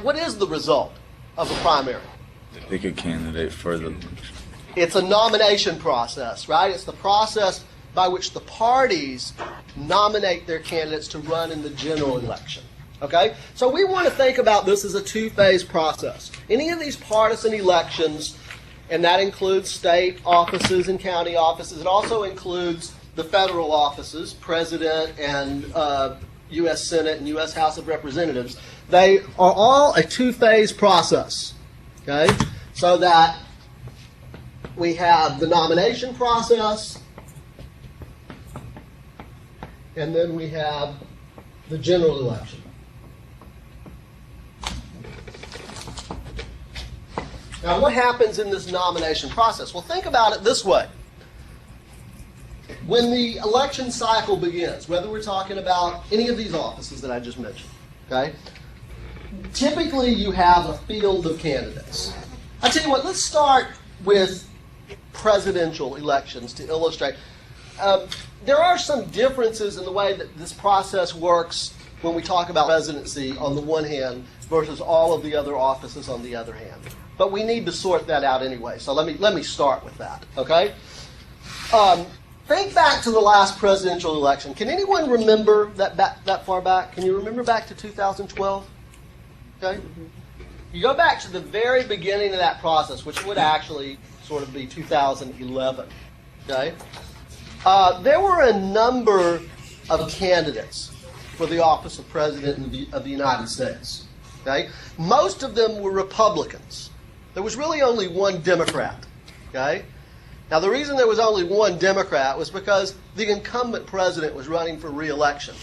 what is the result of a primary? Pick a candidate for the election. It's a nomination process, right? It's the process by which the parties nominate their candidates to run in the general election. Okay? So we want to think about this as a two-phase process. Any of these partisan elections, and that includes state offices and county offices, it also includes the federal offices, President and U.S. Senate and U.S. House of Representatives, they are all a two-phase process. Okay? So that we have the nomination process, and then we have the general election. Now, what happens in this nomination process? Well, think about it this way. When the election cycle begins, whether we're talking about any of these offices that I just mentioned, okay, typically you have a field of candidates. I tell you what, let's start with presidential elections to illustrate. There are some differences in the way that this process works when we talk about presidency on the one hand versus all of the other offices on the other hand. But we need to sort that out anyway. So let me start with that. Okay. Think back to the last presidential election. Can anyone remember that far back? Can you remember back to 2012? Okay. You go back to the very beginning of that process, which would actually sort of be 2011. Okay. There were a number of candidates for the office of President of the United States. Okay. Most of them were Republicans. There was really only one Democrat. Okay. Now, the reason there was only one Democrat was because the incumbent president was running for re-election.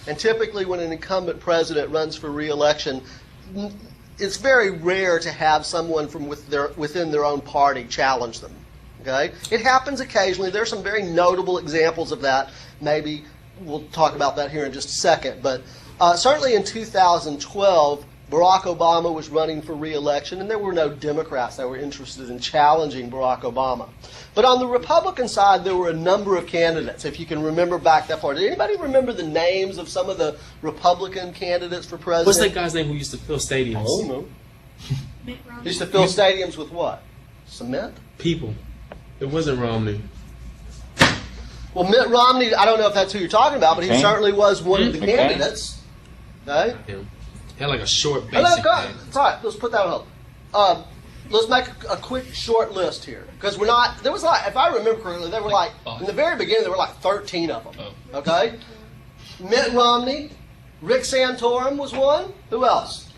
And typically when an incumbent president runs for re-election, it's very rare to have someone from within their own party challenge them. Okay? It happens occasionally. There are some very notable examples of that. Maybe we'll talk about that here in just a second. But certainly in 2012, Barack Obama was running for re-election, and there were no Democrats that were interested in challenging Barack Obama. But on the Republican side, there were a number of candidates, if you can remember back that far. Did anybody remember the names of some of the Republican candidates for president? What's that guy's name who used to fill stadiums? Oh, no. He used to fill stadiums with what? Cement? People. It wasn't Romney. Well, Mitt Romney, I don't know if that's who you're talking about, but he McCain? certainly was one of the McCain? candidates. Okay? Him. He had like a short Oh, no, basic go ahead. name. It's all right. Let's put that on hold. Let's make a quick short list here. Because we're not, there was like, if I remember correctly, there were like, in the very beginning, there were like 13 of them. Okay? Mitt Romney, Rick Santorum was one. Who else?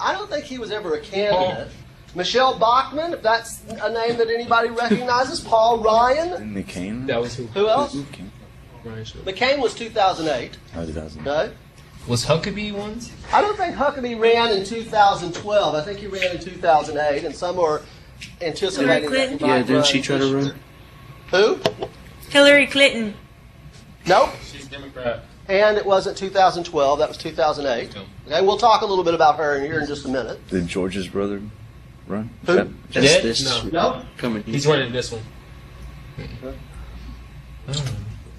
I don't think he was ever a candidate. Michelle Bachmann, if that's a name that anybody recognizes. Paul Ryan. McCain? That was who? Who else? McCain. Ryan Short. McCain was 2008. Oh, 2000. Okay? Was Huckabee one? I don't think Huckabee ran in 2012. I think he ran in 2008, and some are anticipating Hillary that he Clinton? might Yeah, didn't she run try this to year. run? Who? Hillary Clinton. Nope. She's Democrat. And it wasn't 2012. That was 2008. No. Okay, we'll talk a little bit about her here in just a minute. Did George's brother run? Who? That's Dead? this No. No. coming. He's running this one.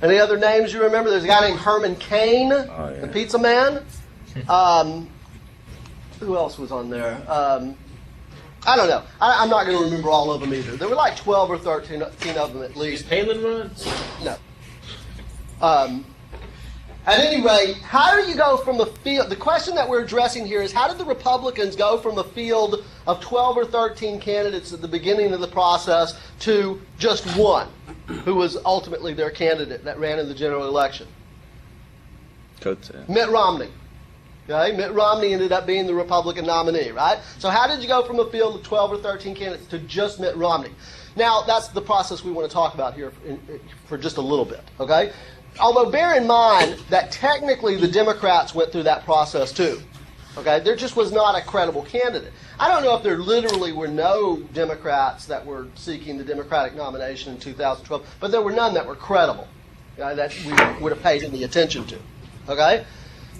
Any other names you remember? There's a guy named Herman Cain, Oh, yeah. the pizza man. Who else was on there? I don't know. I'm not going to remember all of them either. There were like 12 or 13 of them at Did least. Palin run? No. At any rate, how do you go from a field? The question that we're addressing here is how did the Republicans go from a field of 12 or 13 candidates at the beginning of the process to just one, who was ultimately their candidate that ran in the general election? Coattail. Mitt Romney. Okay, Mitt Romney ended up being the Republican nominee, right? So how did you go from a field of 12 or 13 candidates to just Mitt Romney? Now, that's the process we want to talk about here for just a little bit, okay? Although bear in mind that technically the Democrats went through that process too. Okay, there just was not a credible candidate. I don't know if there literally were no Democrats that were seeking the Democratic nomination in 2012, but there were none that were credible, okay, that we would have paid any attention to. Okay,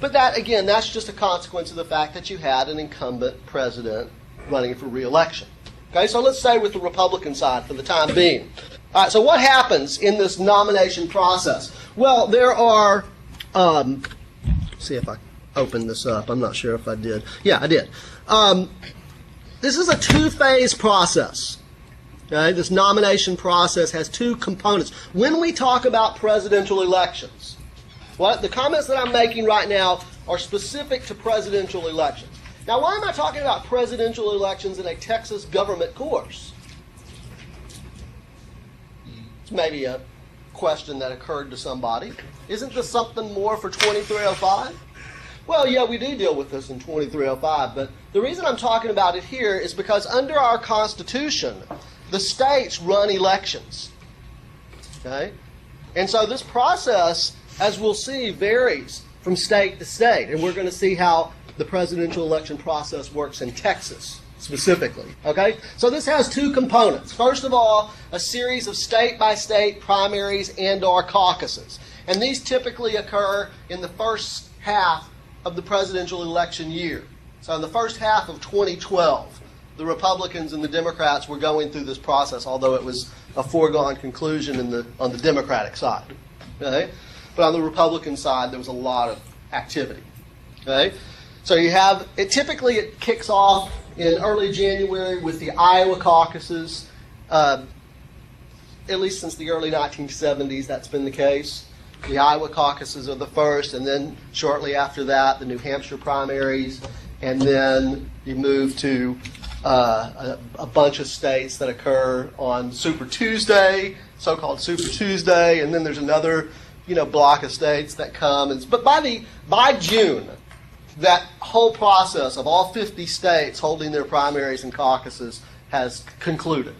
but that again, that's just a consequence of the fact that you had an incumbent president running for re-election. Okay, so let's stay with the Republican side for the time being. All right, so what happens in this nomination process? Well, there are, see if I open this up. I'm not sure if I did. Yeah, I did. This is a two-phase process. Okay? This nomination process has two components. When we talk about presidential elections, the comments that I'm making right now are specific to presidential elections. Now, why am I talking about presidential elections in a Texas government course? It's maybe a question that occurred to somebody. Isn't this something more for 2305? Well, yeah, we do deal with this in 2305, but the reason I'm talking about it here is because under our Constitution, the states run elections. Okay? And so this process, as we'll see, varies from state to state, and we're going to see how the presidential election process works in Texas specifically. Okay? So this has two components. First of all, a series of state-by-state primaries and/or caucuses. And these typically occur in the first half of the presidential election year. So in the first half of 2012, the Republicans and the Democrats were going through this process, although it was a foregone conclusion on the Democratic side. Okay? But on the Republican side, there was a lot of activity. Okay? So you have, it kicks off in early January with the Iowa caucuses. At least since the early 1970s, that's been the case. The Iowa caucuses are the first, and then shortly after that, the New Hampshire primaries, and then you move to a bunch of states that occur on Super Tuesday, so-called Super Tuesday, and then there's another, block of states that come. But by June, that whole process of all 50 states holding their primaries and caucuses has concluded.